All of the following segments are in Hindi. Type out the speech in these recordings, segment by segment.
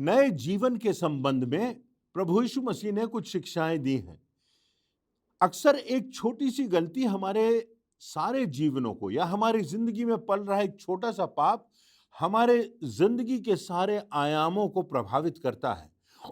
नए जीवन के संबंध में प्रभु यीशु मसीह ने कुछ शिक्षाएं दी हैं। अक्सर एक छोटी सी गलती हमारे सारे जीवनों को या हमारी जिंदगी में पल रहा एक छोटा सा पाप हमारे जिंदगी के सारे आयामों को प्रभावित करता है।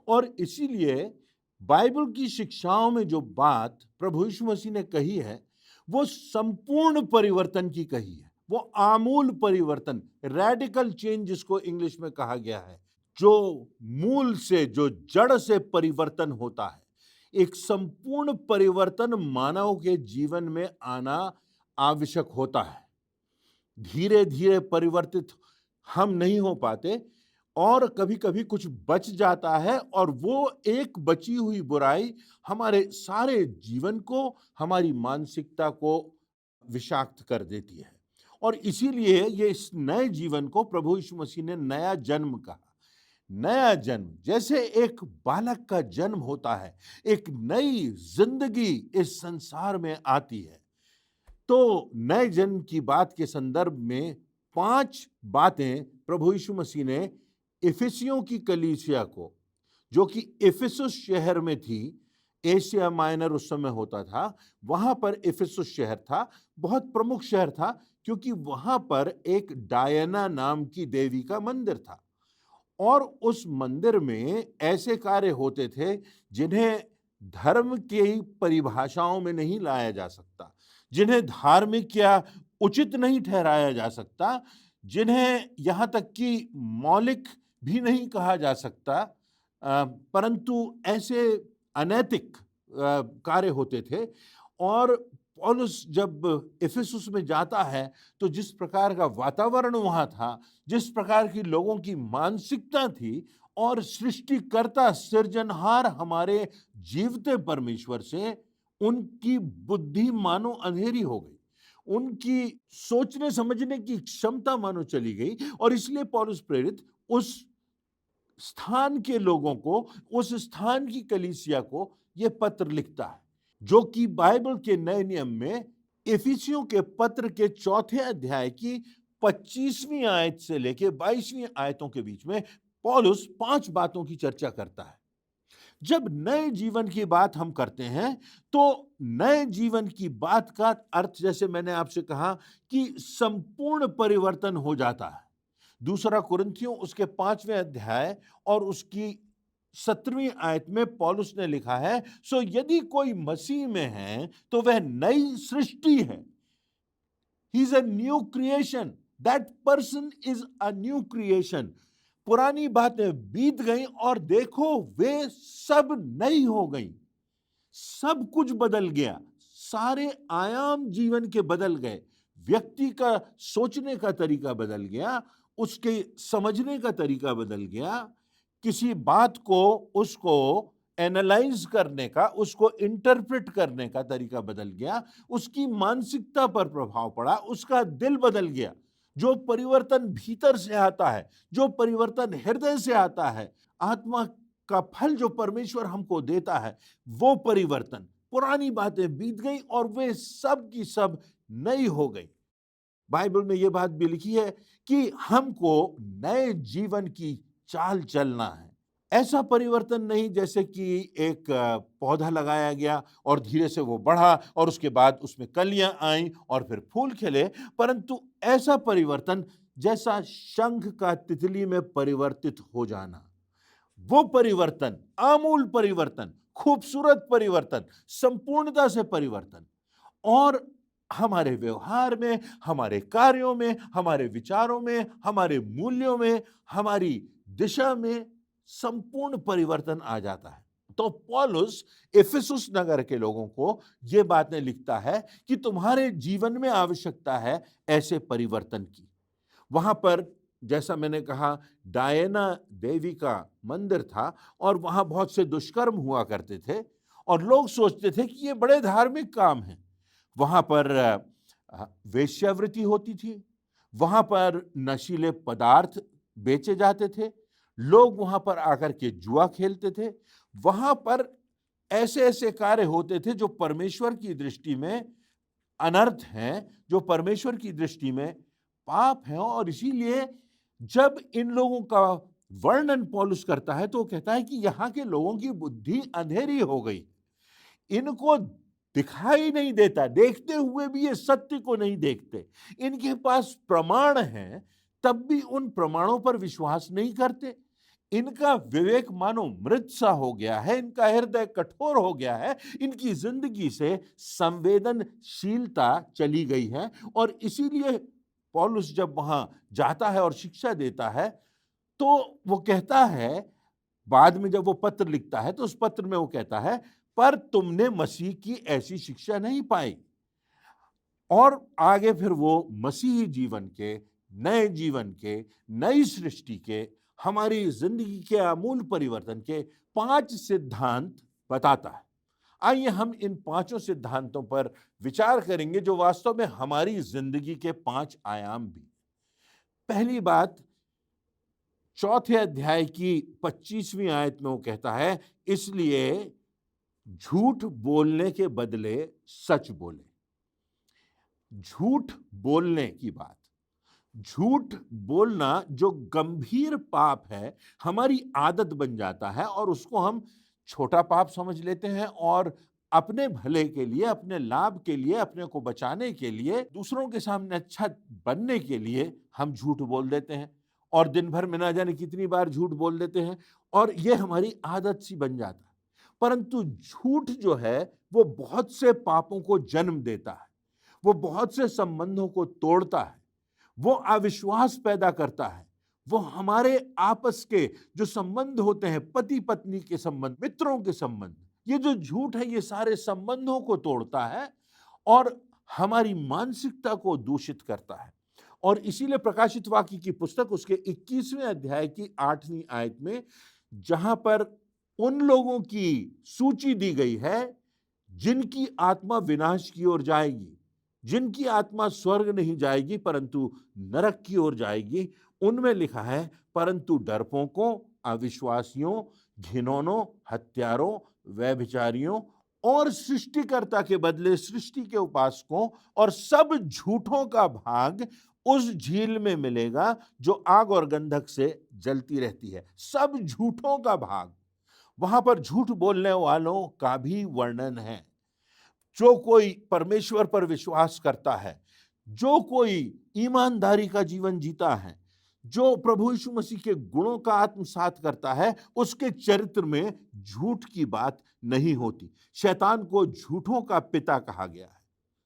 और इसीलिए बाइबल की शिक्षाओं में जो बात प्रभु यीशु मसीह ने कही है, वो संपूर्ण परिवर्तन की कही है। वो आमूल परिवर्तन, रेडिकल चेंज जिसको इंग्लिश में कहा गया है, जो मूल से, जो जड़ से परिवर्तन होता है। एक संपूर्ण परिवर्तन मानव के जीवन में आना आवश्यक होता है। धीरे धीरे परिवर्तित हम नहीं हो पाते और कभी कभी कुछ बच जाता है, और वो एक बची हुई बुराई हमारे सारे जीवन को, हमारी मानसिकता को विषाक्त कर देती है। और इसीलिए ये इस नए जीवन को प्रभु यीशु मसीह ने नया जन्म कहा। नया जन्म जैसे एक बालक का जन्म होता है, एक नई जिंदगी इस संसार में आती है। तो नए जन्म की बात के संदर्भ में 5 बातें प्रभु यीशु मसीह ने इफिसियों की कलीसिया को, जो कि इफिसुस शहर में थी, एशिया माइनर उस समय होता था, वहां पर इफिसुस शहर था, बहुत प्रमुख शहर था, क्योंकि वहां पर एक डायना नाम की देवी का मंदिर था। और उस मंदिर में ऐसे कार्य होते थे जिन्हें धर्म की परिभाषाओं में नहीं लाया जा सकता, जिन्हें धार्मिक या उचित नहीं ठहराया जा सकता, जिन्हें यहाँ तक कि मौलिक भी नहीं कहा जा सकता, परंतु ऐसे अनैतिक कार्य होते थे। और पौलुस जब इफिसुस में जाता है, तो जिस प्रकार का वातावरण वहां था, जिस प्रकार की लोगों की मानसिकता थी, और सृष्टिकर्ता सृजनहार हमारे जीवते परमेश्वर से उनकी बुद्धि मानो अंधेरी हो गई, उनकी सोचने समझने की क्षमता मानो चली गई। और इसलिए पौलुस प्रेरित उस स्थान के लोगों को, उस स्थान की कलीसिया को यह पत्र लिखता है, जो कि बाइबल के नए नियम में इफिसियों के पत्र के 4थे अध्याय की 25वीं आयत से लेकर 22वीं आयतों के बीच में पौलुस 5 बातों की चर्चा करता है। जब नए जीवन की बात हम करते हैं, तो नए जीवन की बात का अर्थ, जैसे मैंने आपसे कहा, कि संपूर्ण परिवर्तन हो जाता है। दूसरा कुरिन्थियों उसके 5वें अध्याय और उसकी 17वीं आयत में पौलुस ने लिखा है, सो यदि कोई मसीह में है तो वह नई सृष्टि है। He is a new creation, that person is a new creation. पुरानी बातें बीत गई और देखो वे सब नई हो गई, सब कुछ बदल गया, सारे आयाम जीवन के बदल गए। व्यक्ति का सोचने का तरीका बदल गया, उसके समझने का तरीका बदल गया, किसी बात को, उसको एनालाइज करने का, उसको इंटरप्रेट करने का तरीका बदल गया, उसकी मानसिकता पर प्रभाव पड़ा, उसका दिल बदल गया। जो परिवर्तन भीतर से आता है, जो परिवर्तन हृदय से आता है, आत्मा का फल जो परमेश्वर हमको देता है, वो परिवर्तन, पुरानी बातें बीत गई और वे सब की सब नई हो गई। बाइबल में यह बात भी लिखी है कि हमको नए जीवन की चाल चलना है। ऐसा परिवर्तन नहीं जैसे कि एक पौधा लगाया गया और धीरे से वो बढ़ा और उसके बाद उसमें कलियां आईं और फिर फूल खिले, परंतु ऐसा परिवर्तन जैसा शंख का तितली में परिवर्तित हो जाना। वो परिवर्तन, आमूल परिवर्तन, खूबसूरत परिवर्तन, संपूर्णता से परिवर्तन। और हमारे व्यवहार में, हमारे कार्यों में, हमारे विचारों में, हमारे मूल्यों में, हमारी दिशा में संपूर्ण परिवर्तन आ जाता है। तो पौलुस इफिसुस नगर के लोगों को ये बातें लिखता है कि तुम्हारे जीवन में आवश्यकता है ऐसे परिवर्तन की। वहां पर, जैसा मैंने कहा, डायना देवी का मंदिर था और वहां बहुत से दुष्कर्म हुआ करते थे, और लोग सोचते थे कि ये बड़े धार्मिक काम हैं। वहां पर वेश्यावृत्ति होती थी, वहां पर नशीले पदार्थ बेचे जाते थे, लोग वहां पर आकर के जुआ खेलते थे, वहां पर ऐसे ऐसे कार्य होते थे जो परमेश्वर की दृष्टि में अनर्थ हैं, जो परमेश्वर की दृष्टि में पाप हैं। और इसीलिए जब इन लोगों का वर्णन पौलुस करता है तो वो कहता है कि यहाँ के लोगों की बुद्धि अंधेरी हो गई, इनको दिखाई नहीं देता, देखते हुए भी ये सत्य को नहीं देखते, इनके पास प्रमाण हैं तब भी उन प्रमाणों पर विश्वास नहीं करते, इनका विवेक मानो मृत सा हो गया है, इनका हृदय कठोर हो गया है, इनकी जिंदगी से संवेदनशीलता चली गई है। और इसीलिए पौलुस जब वहां जाता है और शिक्षा देता है तो वो कहता है, बाद में जब वो पत्र लिखता है तो उस पत्र में वो कहता है, पर तुमने मसीह की ऐसी शिक्षा नहीं पाई। और आगे फिर वो मसीही जीवन के, नए जीवन के, नई सृष्टि के, हमारी जिंदगी के आमूल परिवर्तन के 5 सिद्धांत बताता है। आइए हम इन 5 सिद्धांतों पर विचार करेंगे जो वास्तव में हमारी जिंदगी के 5 आयाम भी। पहली बात, चौथे अध्याय की 25वीं आयत में वो कहता है, इसलिए झूठ बोलने के बदले सच बोले। झूठ बोलने की बात, झूठ बोलना जो गंभीर पाप है, हमारी आदत बन जाता है और उसको हम छोटा पाप समझ लेते हैं और अपने भले के लिए, अपने लाभ के लिए, अपने को बचाने के लिए, दूसरों के सामने अच्छा बनने के लिए हम झूठ बोल देते हैं और दिन भर में ना जाने कितनी बार झूठ बोल देते हैं और ये हमारी आदत सी बन जाता है। परंतु झूठ जो है वो बहुत से पापों को जन्म देता है, वो बहुत से संबंधों को तोड़ता है, वो अविश्वास पैदा करता है, वो हमारे आपस के जो संबंध होते हैं, पति पत्नी के संबंध, मित्रों के संबंध, ये जो झूठ है ये सारे संबंधों को तोड़ता है और हमारी मानसिकता को दूषित करता है। और इसीलिए प्रकाशित वाक्य की पुस्तक उसके 21वें अध्याय की 8वीं आयत में, जहां पर उन लोगों की सूची दी गई है जिनकी आत्मा विनाश की ओर जाएगी, जिनकी आत्मा स्वर्ग नहीं जाएगी परंतु नरक की ओर जाएगी, उनमें लिखा है, परंतु डरपोकों, अविश्वासियों, घिनौनों, हत्यारों, व्यभिचारियों और सृष्टिकर्ता के बदले सृष्टि के उपासकों और सब झूठों का भाग उस झील में मिलेगा जो आग और गंधक से जलती रहती है। सब झूठों का भाग, वहां पर झूठ बोलने वालों का भी वर्णन है। जो कोई परमेश्वर पर विश्वास करता है, जो कोई ईमानदारी का जीवन जीता है, जो प्रभु यीशु मसीह के गुणों का आत्मसात करता है, उसके चरित्र में झूठ की बात नहीं होती। शैतान को झूठों का पिता कहा गया है,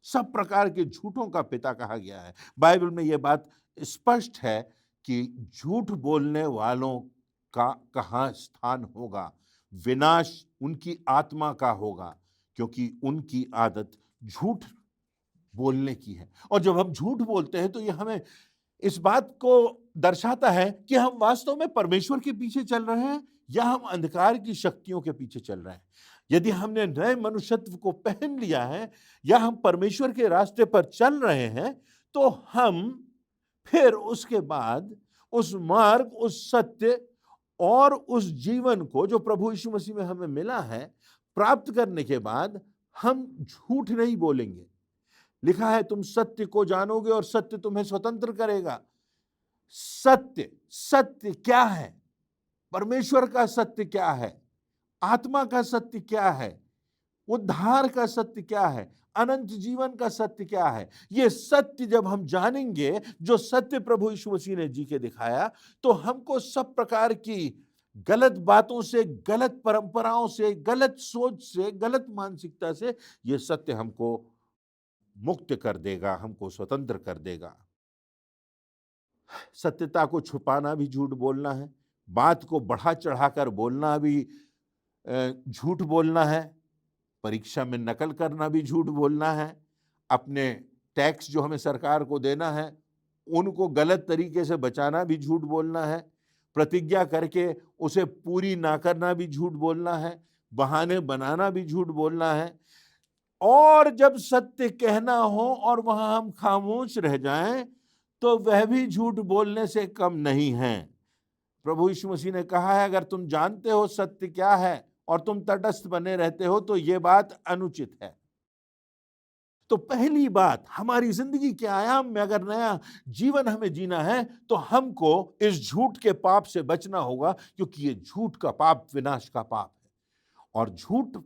सब प्रकार के झूठों का पिता कहा गया है। बाइबल में यह बात स्पष्ट है कि झूठ बोलने वालों का कहाँ स्थान होगा, विनाश उनकी आत्मा का होगा, क्योंकि उनकी आदत झूठ बोलने की है। और जब हम झूठ बोलते हैं तो ये हमें इस बात को दर्शाता है कि हम वास्तव में परमेश्वर के पीछे चल रहे हैं या हम अंधकार की शक्तियों के पीछे चल रहे हैं। यदि हमने नए मनुष्यत्व को पहन लिया है या हम परमेश्वर के रास्ते पर चल रहे हैं, तो हम फिर उसके बाद उस मार्ग, उस सत्य और उस जीवन को जो प्रभु यीशु मसीह में हमें मिला है, प्राप्त करने के बाद हम झूठ नहीं बोलेंगे। लिखा है, तुम सत्य को जानोगे और सत्य तुम्हें स्वतंत्र करेगा। सत्य, सत्य क्या है? परमेश्वर का सत्य क्या है? आत्मा का सत्य क्या है? उद्धार का सत्य क्या है? अनंत जीवन का सत्य क्या है? ये सत्य जब हम जानेंगे, जो सत्य प्रभु यीशु मसीह ने जी के दिखाया, तो हमको सब प्रकार की गलत बातों से, गलत परंपराओं से, गलत सोच से, गलत मानसिकता से ये सत्य हमको मुक्त कर देगा, हमको स्वतंत्र कर देगा। सत्यता को छुपाना भी झूठ बोलना है, बात को बढ़ा चढ़ाकर बोलना भी झूठ बोलना है, परीक्षा में नकल करना भी झूठ बोलना है, अपने टैक्स जो हमें सरकार को देना है उनको गलत तरीके से बचाना भी झूठ बोलना है, प्रतिज्ञा करके उसे पूरी ना करना भी झूठ बोलना है, बहाने बनाना भी झूठ बोलना है। और जब सत्य कहना हो और वहां हम खामोश रह जाएं तो वह भी झूठ बोलने से कम नहीं है। प्रभु यीशु मसीह ने कहा है, अगर तुम जानते हो सत्य क्या है और तुम तटस्थ बने रहते हो तो ये बात अनुचित है। तो पहली बात, हमारी जिंदगी के आयाम में अगर नया जीवन हमें जीना है तो हमको इस झूठ के पाप से बचना होगा, क्योंकि ये झूठ का पाप विनाश का पाप है। और झूठ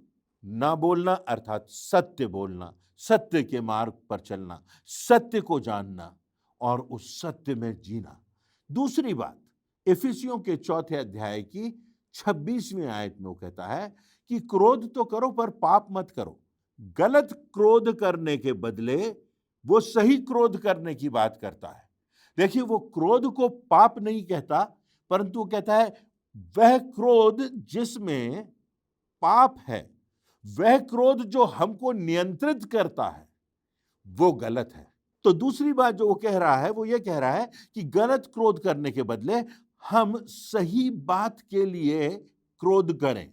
ना बोलना अर्थात सत्य बोलना, सत्य के मार्ग पर चलना, सत्य को जानना और उस सत्य में जीना। दूसरी बात, इफिसियों के 4 अध्याय की 26वीं आयत में वो कहता है कि क्रोध तो करो पर पाप मत करो। गलत क्रोध करने के बदले वो सही क्रोध करने की बात करता है। देखिए, वो क्रोध को पाप नहीं कहता, परंतु वो कहता है वह क्रोध जिसमें पाप है, वह क्रोध जो हमको नियंत्रित करता है, वो गलत है। तो दूसरी बात जो वो कह रहा है, वो ये कह रहा है कि गलत क्रोध करने के बदले हम सही बात के लिए क्रोध करें।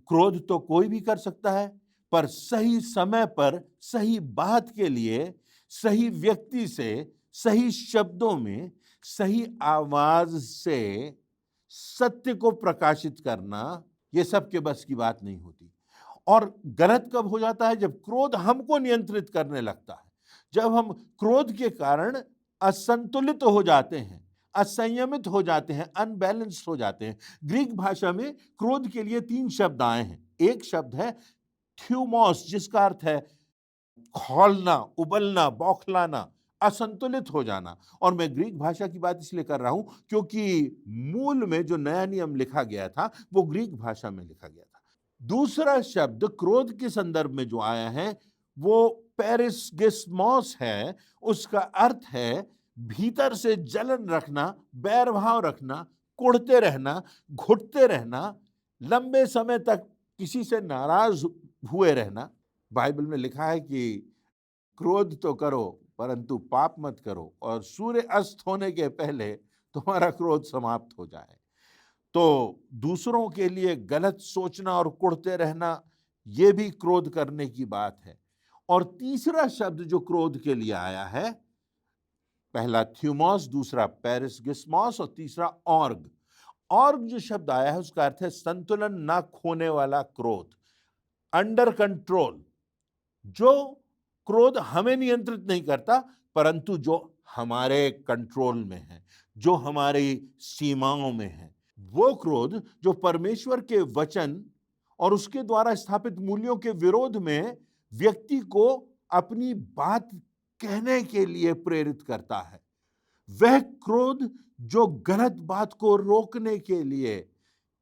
क्रोध तो कोई भी कर सकता है, पर सही समय पर सही बात के लिए सही व्यक्ति से सही शब्दों में सही आवाज से सत्य को प्रकाशित करना, ये सबके बस की बात नहीं होती। और गलत कब हो जाता है? जब क्रोध हमको नियंत्रित करने लगता है, जब हम क्रोध के कारण असंतुलित हो जाते हैं, असंयमित हो जाते हैं, अनबैलेंस्ड हो जाते हैं। ग्रीक भाषा में क्रोध के लिए 3 शब्द आए हैं। एक शब्द है थ्यूमोस, जिसका अर्थ है खौलना, उबलना, बौखलाना, असंतुलित हो जाना। और मैं ग्रीक भाषा की बात इसलिए कर रहा हूं क्योंकि मूल में जो नया नियम लिखा गया था वो ग्रीक भाषा में लिखा गया था। दूसरा शब्द क्रोध के संदर्भ में जो आया है वो पेरिसगिस्मोस है। उसका अर्थ है भीतर से जलन रखना, बैरभाव रखना, कुढ़ते रहना, घुटते रहना, लंबे समय तक किसी से नाराज हुए रहना। बाइबल में लिखा है कि क्रोध तो करो परंतु पाप मत करो, और सूर्य अस्त होने के पहले तुम्हारा क्रोध समाप्त हो जाए। तो दूसरों के लिए गलत सोचना और कुढ़ते रहना, ये भी क्रोध करने की बात है। और तीसरा शब्द जो क्रोध के लिए आया है, पहला थ्यूमोस, दूसरा पेरिसगिस्मोस और तीसरा ऑर्ग। ऑर्ग जो शब्द आया है उसका अर्थ है संतुलन ना खोने वाला क्रोध, अंडर कंट्रोल। जो क्रोध हमें नियंत्रित नहीं करता, परंतु जो हमारे कंट्रोल में है, जो हमारी सीमाओं में है। वो क्रोध जो परमेश्वर के वचन और उसके द्वारा स्थापित मूल्यों के विरोध में व्यक्ति को अपनी बात कहने के लिए प्रेरित करता है। वह क्रोध जो गलत बात को रोकने के लिए,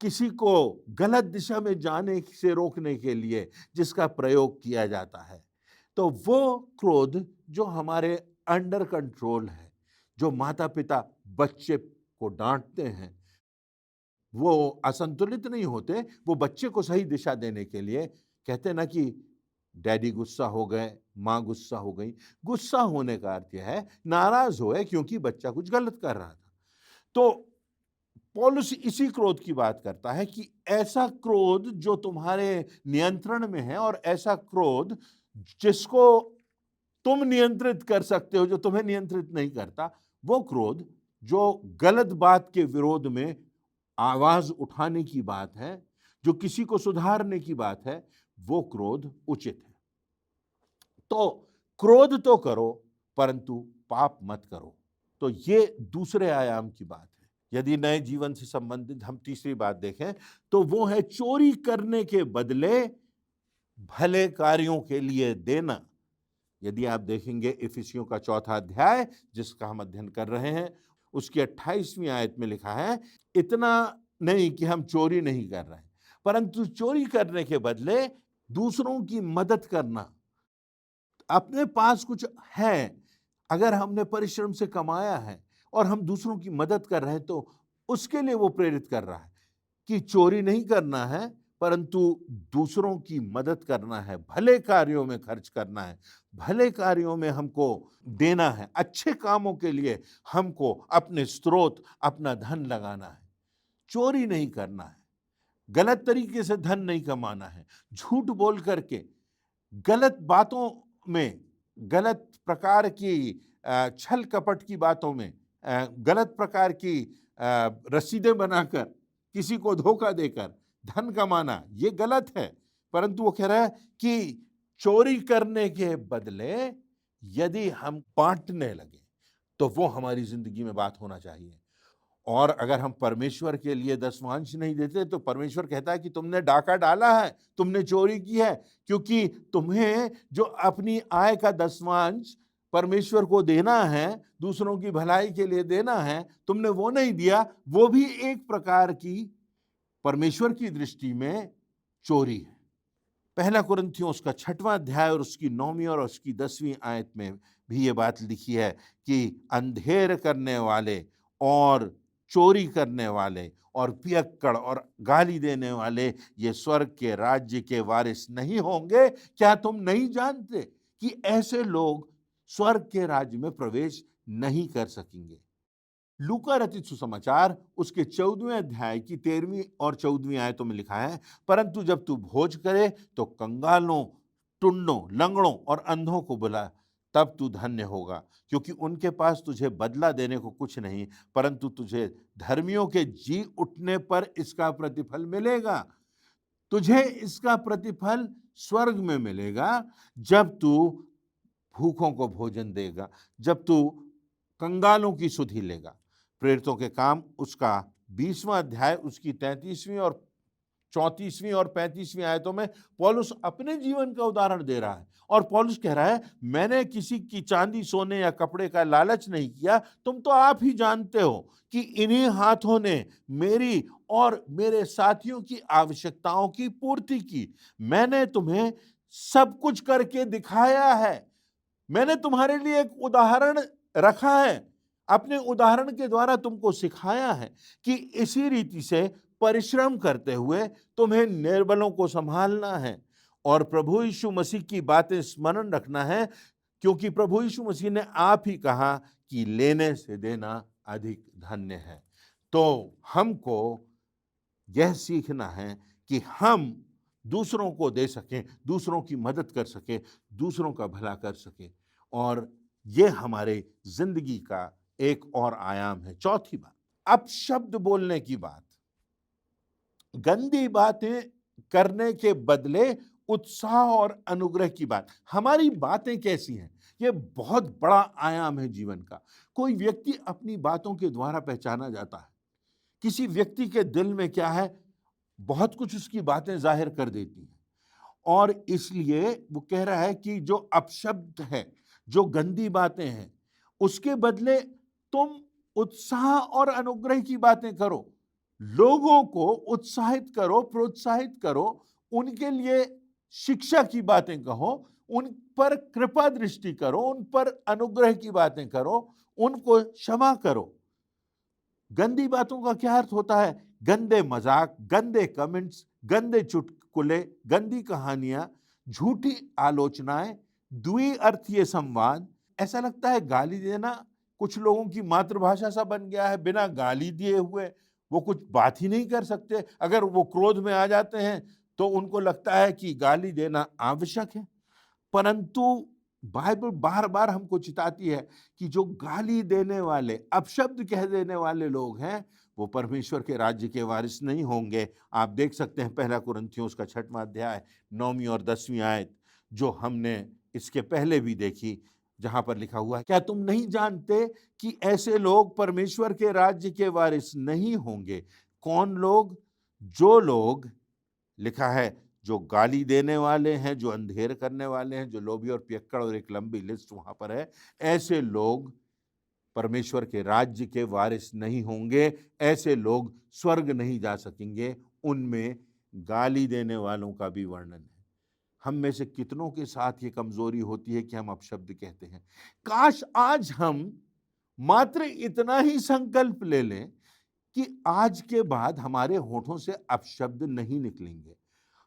किसी को गलत दिशा में जाने से रोकने के लिए जिसका प्रयोग किया जाता है। तो वो क्रोध जो हमारे अंडर कंट्रोल है, जो माता पिता बच्चे को डांटते हैं, वो असंतुलित नहीं होते, वो बच्चे को सही दिशा देने के लिए कहते ना कि डैडी गुस्सा हो गए, माँ गुस्सा हो गई। गुस्सा होने का अर्थ यह है नाराज हुए क्योंकि बच्चा कुछ गलत कर रहा था। तो पौलुस इसी क्रोध की बात करता है कि ऐसा क्रोध जो तुम्हारे नियंत्रण में है और ऐसा क्रोध जिसको तुम नियंत्रित कर सकते हो, जो तुम्हें नियंत्रित नहीं करता, वो क्रोध जो गलत बात के विरोध में आवाज उठाने की बात है, जो किसी को सुधारने की बात है, वो क्रोध उचित है। तो क्रोध तो करो परंतु पाप मत करो। तो ये दूसरे आयाम की बात है। यदि नए जीवन से संबंधित हम तीसरी बात देखें तो वो है चोरी करने के बदले भले कार्यों के लिए देना। यदि आप देखेंगे इफिसियों का 4 अध्याय जिसका हम अध्ययन कर रहे हैं, उसकी 28वीं आयत में लिखा है, इतना नहीं कि हम चोरी नहीं कर रहे हैं, परंतु चोरी करने के बदले दूसरों की मदद करना। अपने पास कुछ है, अगर हमने परिश्रम से कमाया है और हम दूसरों की मदद कर रहे हैं, तो उसके लिए वो प्रेरित कर रहा है कि चोरी नहीं करना है, परंतु दूसरों की मदद करना है, भले कार्यों में खर्च करना है, भले कार्यों में हमको देना है, अच्छे कामों के लिए हमको अपने स्रोत, अपना धन लगाना है। चोरी नहीं करना है, गलत तरीके से धन नहीं कमाना है, झूठ बोल करके, गलत बातों में, गलत प्रकार की छल कपट की बातों में, गलत प्रकार की रसीदें बनाकर, किसी को धोखा देकर धन कमाना, ये गलत है। परंतु वो कह रहा है कि चोरी करने के बदले यदि हम बांटने लगे तो वो हमारी जिंदगी में बात होना चाहिए। और अगर हम परमेश्वर के लिए दसवांश नहीं देते तो परमेश्वर कहता है कि तुमने डाका डाला है, तुमने चोरी की है, क्योंकि तुम्हें जो अपनी आय का दसवांश परमेश्वर को देना है, दूसरों की भलाई के लिए देना है, तुमने वो नहीं दिया। वो भी एक प्रकार की परमेश्वर की दृष्टि में चोरी है। पहला कुरिन्थियों उसका 6वां अध्याय और उसकी 9वीं और उसकी 10वीं आयत में भी ये बात लिखी है कि अंधेर करने वाले और चोरी करने वाले और पियक्कड़ और गाली देने वाले ये स्वर्ग के राज्य के वारिस नहीं होंगे। क्या तुम नहीं जानते कि ऐसे लोग स्वर्ग के राज्य में प्रवेश नहीं कर सकेंगे? लूका रचित सुसमाचार उसके 14वें अध्याय की 13वीं और 14वीं आयतों में लिखा है, परंतु जब तू भोज करे तो कंगालों, टुंडों, लंगड़ों और अंधों को बुला, तब तू धन्य होगा, क्योंकि उनके पास तुझे बदला देने को कुछ नहीं, परंतु तुझे धर्मियों के जी उठने पर इसका प्रतिफल मिलेगा। तुझे इसका प्रतिफल स्वर्ग में मिलेगा, जब तू भूखों को भोजन देगा, जब तू कंगालों की सुधि लेगा। प्रेरितों के काम उसका 20वां अध्याय उसकी 33वीं और 34वीं और 35वीं आयतों में पौलुस अपने जीवन का उदाहरण दे रहा है और पौलुस कह रहा है, मैंने किसी की चांदी, सोने या कपड़े का लालच नहीं किया। तुम तो आप ही जानते हो कि इन्हीं हाथों ने मेरी और मेरे साथियों की आवश्यकताओं की पूर्ति की। मैंने तुम्हें सब कुछ करके दिखाया है। मैंने तुम्हारे लिए एक उदाहरण रखा है, अपने उदाहरण के द्वारा तुमको सिखाया है कि इसी रीति से परिश्रम करते हुए तुम्हें निर्बलों को संभालना है और प्रभु यीशु मसीह की बातें स्मरण रखना है, क्योंकि प्रभु यीशु मसीह ने आप ही कहा कि लेने से देना अधिक धन्य है। तो हमको यह सीखना है कि हम दूसरों को दे सकें, दूसरों की मदद कर सकें, दूसरों का भला कर सकें, और ये हमारे जिंदगी का एक और आयाम है। चौथी बात, अपशब्द बोलने की बात, गंदी बातें करने के बदले उत्साह और अनुग्रह की बात। हमारी बातें कैसी हैं, ये बहुत बड़ा आयाम है जीवन का। कोई व्यक्ति अपनी बातों के द्वारा पहचाना जाता है। किसी व्यक्ति के दिल में क्या है, बहुत कुछ उसकी बातें जाहिर कर देती हैं, और इसलिए वो कह रहा है कि जो अपशब्द है, जो गंदी बातें हैं, उसके बदले तुम उत्साह और अनुग्रह की बातें करो। लोगों को उत्साहित करो, प्रोत्साहित करो, उनके लिए शिक्षा की बातें कहो, उन पर कृपा दृष्टि करो, उन पर अनुग्रह की बातें करो, उनको क्षमा करो। गंदी बातों का क्या अर्थ होता है? गंदे मजाक, गंदे कमेंट्स, गंदे चुटकुले, गंदी कहानियां, झूठी आलोचनाएं, द्विअर्थीय संवाद। ऐसा लगता है गाली देना कुछ लोगों की मातृभाषा सा बन गया है। बिना गाली दिए हुए वो कुछ बात ही नहीं कर सकते। अगर वो क्रोध में आ जाते हैं तो उनको लगता है कि गाली देना आवश्यक है। परंतु बाइबल बार बार हमको चिताती है कि जो गाली देने वाले, अपशब्द कह देने वाले लोग हैं, वो परमेश्वर के राज्य के वारिस नहीं होंगे। आप देख सकते हैं पहला कुरिन्थियों उसका 6वां अध्याय 9वीं और 10वीं आयत, जो हमने इसके पहले भी देखी, जहां पर लिखा हुआ है, क्या तुम नहीं जानते कि ऐसे लोग परमेश्वर के राज्य के वारिस नहीं होंगे? कौन लोग? जो लोग, लिखा है, जो गाली देने वाले हैं, जो अंधेर करने वाले हैं, जो लोभी और पियक्कड़, और एक लंबी लिस्ट वहां पर है। ऐसे लोग परमेश्वर के राज्य के वारिस नहीं होंगे, ऐसे लोग स्वर्ग नहीं जा सकेंगे। उनमें गाली देने वालों का भी वर्णन है। हम में से कितनों के साथ ये कमजोरी होती है कि हम अपशब्द कहते हैं। काश आज हम मात्र इतना ही संकल्प ले लें कि आज के बाद हमारे होठों से अपशब्द नहीं निकलेंगे।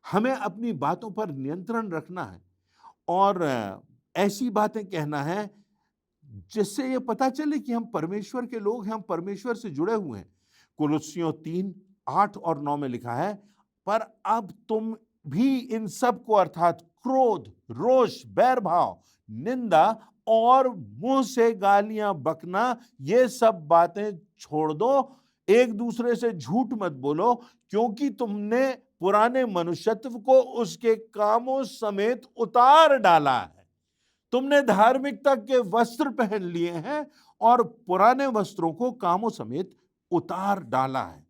हमें अपनी बातों पर नियंत्रण रखना है और ऐसी बातें कहना है जिससे ये पता चले कि हम परमेश्वर के लोग हैं, हम परमेश्वर से जुड़े हुए हैं। कुलुस्सियों 3:8 और 9 में लिखा है, पर अब तुम भी इन सब को, अर्थात क्रोध, रोष, बैर भाव, निंदा और मुंह से गालियां बकना, ये सब बातें छोड़ दो। एक दूसरे से झूठ मत बोलो, क्योंकि तुमने पुराने मनुष्यत्व को उसके कामों समेत उतार डाला है। तुमने धार्मिकता के वस्त्र पहन लिए हैं और पुराने वस्त्रों को कामों समेत उतार डाला है।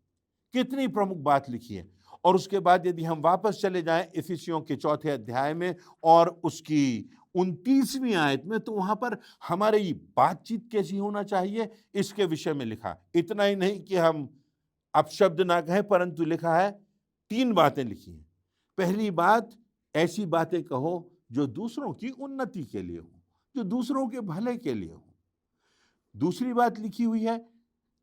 कितनी प्रमुख बात लिखी है। और उसके बाद यदि हम वापस चले जाएं इफिसियों के 4 अध्याय में और उसकी 29वीं आयत में, तो वहां पर हमारी बातचीत कैसी होना चाहिए इसके विषय में लिखा। इतना ही नहीं कि हम अपशब्द ना कहें, परंतु लिखा है 3 बातें लिखी हैं। पहली बात, ऐसी बातें कहो जो दूसरों की उन्नति के लिए हो, जो दूसरों के भले के लिए हो। दूसरी बात लिखी हुई है,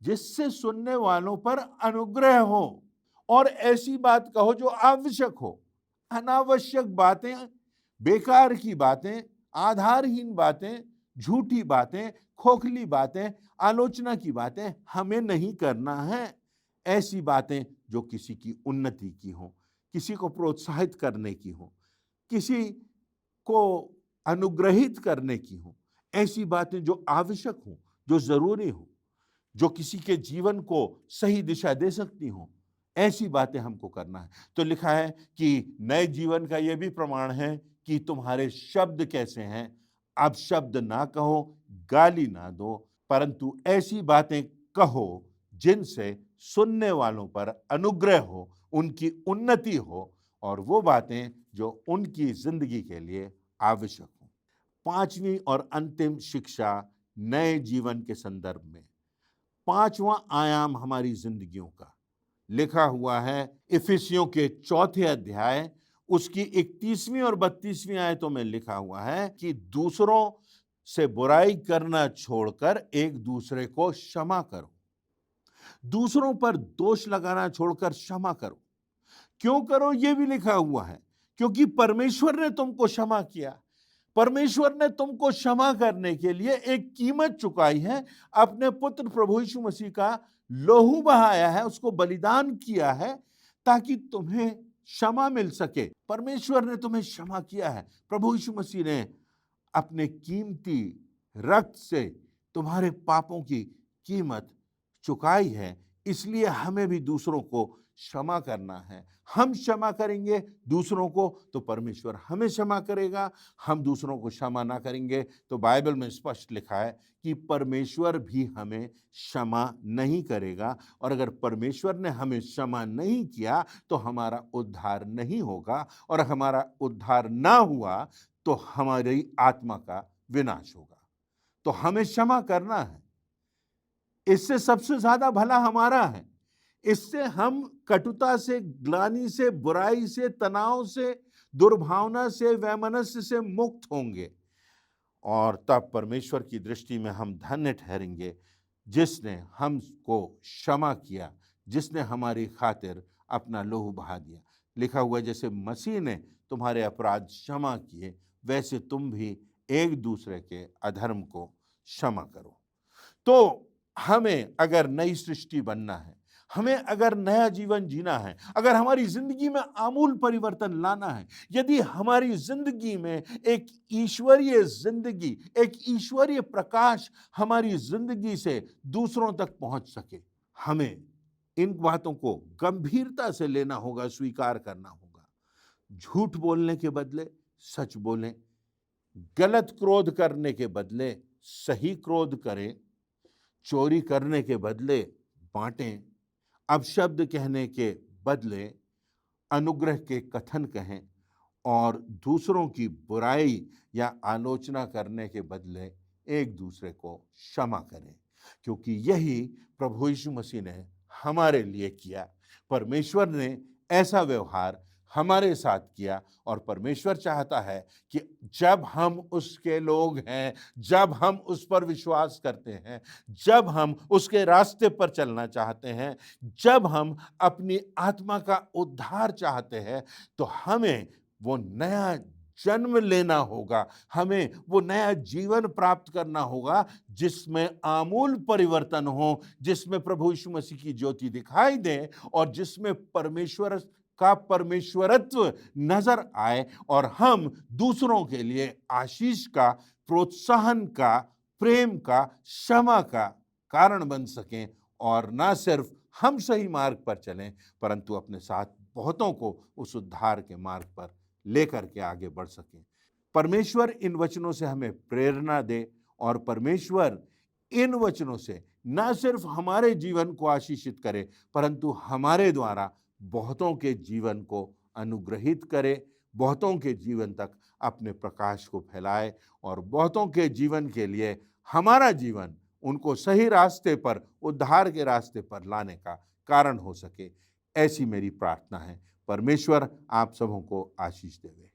जिससे सुनने वालों पर अनुग्रह हो, और ऐसी बात कहो जो आवश्यक हो। अनावश्यक बातें, बेकार की बातें, आधारहीन बातें, झूठी बातें, खोखली बातें, आलोचना की बातें हमें नहीं करना है। ऐसी बातें जो किसी की उन्नति की हो, किसी को प्रोत्साहित करने की हो, किसी को अनुग्रहित करने की हो, ऐसी बातें जो आवश्यक हो, जो जरूरी हो, जो किसी के जीवन को सही दिशा दे सकती हो, ऐसी बातें हमको करना है। तो लिखा है कि नए जीवन का यह भी प्रमाण है कि तुम्हारे शब्द कैसे हैं। अब शब्द ना कहो, गाली ना दो, परंतु ऐसी बातें कहो जिनसे सुनने वालों पर अनुग्रह हो, उनकी उन्नति हो, और वो बातें जो उनकी जिंदगी के लिए आवश्यक हो। 5वीं और अंतिम शिक्षा नए जीवन के संदर्भ में, 5वां आयाम हमारी जिंदगियों का लिखा हुआ है इफिसियों के 4 अध्याय उसकी 31वीं और 32वीं आयतों में लिखा हुआ है कि दूसरों से बुराई करना छोड़कर एक दूसरे को क्षमा करो। दूसरों पर दोष लगाना छोड़कर क्षमा करो। क्यों करो, यह भी लिखा हुआ है, क्योंकि परमेश्वर ने तुमको क्षमा किया। परमेश्वर ने तुमको क्षमा करने के लिए एक कीमत चुकाई है, अपने पुत्र प्रभु यीशु मसीह का लहू बहाया है, उसको बलिदान किया है ताकि तुम्हें क्षमा मिल सके। परमेश्वर ने तुम्हें क्षमा किया है। प्रभु यीशु मसीह ने अपने कीमती रक्त से तुम्हारे पापों की कीमत चुकाई है, इसलिए हमें भी दूसरों को क्षमा करना है। हम क्षमा करेंगे दूसरों को तो परमेश्वर हमें क्षमा करेगा। हम दूसरों को क्षमा ना करेंगे तो बाइबल में स्पष्ट लिखा है कि परमेश्वर भी हमें क्षमा नहीं करेगा, और अगर परमेश्वर ने हमें क्षमा नहीं किया तो हमारा उद्धार नहीं होगा, और हमारा उद्धार ना हुआ तो हमारी आत्मा का विनाश होगा। तो हमें क्षमा करना है। इससे सबसे ज्यादा भला हमारा है। इससे हम कटुता से, ग्लानि से, बुराई से, तनाव से, दुर्भावना से, वैमनस्य से मुक्त होंगे, और तब परमेश्वर की दृष्टि में हम धन्य ठहरेंगे जिसने हमको क्षमा किया, जिसने हमारी खातिर अपना लहू बहा दिया। लिखा हुआ है, जैसे मसीह ने तुम्हारे अपराध क्षमा किए, वैसे तुम भी एक दूसरे के अधर्म को क्षमा करो। तो हमें अगर नई सृष्टि बनना है, हमें अगर नया जीवन जीना है, अगर हमारी जिंदगी में आमूल परिवर्तन लाना है, यदि हमारी जिंदगी में एक ईश्वरीय जिंदगी, एक ईश्वरीय प्रकाश हमारी जिंदगी से दूसरों तक पहुंच सके, हमें इन बातों को गंभीरता से लेना होगा, स्वीकार करना होगा। झूठ बोलने के बदले सच बोलें, गलत क्रोध करने के बदले सही क्रोध करें, चोरी करने के बदले बांटें, अपशब्द कहने के बदले अनुग्रह के कथन कहें, और दूसरों की बुराई या आलोचना करने के बदले एक दूसरे को क्षमा करें, क्योंकि यही प्रभु यीशु मसीह ने हमारे लिए किया। परमेश्वर ने ऐसा व्यवहार हमारे साथ किया, और परमेश्वर चाहता है कि जब हम उसके लोग हैं, जब हम उस पर विश्वास करते हैं, जब हम उसके रास्ते पर चलना चाहते हैं, जब हम अपनी आत्मा का उद्धार चाहते हैं, तो हमें वो नया जन्म लेना होगा, हमें वो नया जीवन प्राप्त करना होगा जिसमें आमूल परिवर्तन हो, जिसमें प्रभु यीशु मसीह की ज्योति दिखाई दे, और जिसमें परमेश्वर का परमेश्वरत्व नजर आए, और हम दूसरों के लिए आशीष का, प्रोत्साहन का, प्रेम का, क्षमा का कारण बन सकें, और ना सिर्फ हम सही मार्ग पर चलें परंतु अपने साथ बहुतों को उस उद्धार के मार्ग पर लेकर के आगे बढ़ सकें। परमेश्वर इन वचनों से हमें प्रेरणा दे और परमेश्वर इन वचनों से न सिर्फ हमारे जीवन को आशीषित करे, परंतु हमारे द्वारा बहुतों के जीवन को अनुग्रहित करे, बहुतों के जीवन तक अपने प्रकाश को फैलाए और बहुतों के जीवन के लिए हमारा जीवन उनको सही रास्ते पर, उद्धार के रास्ते पर लाने का कारण हो सके। ऐसी मेरी प्रार्थना है। परमेश्वर आप सबों को आशीष देवे।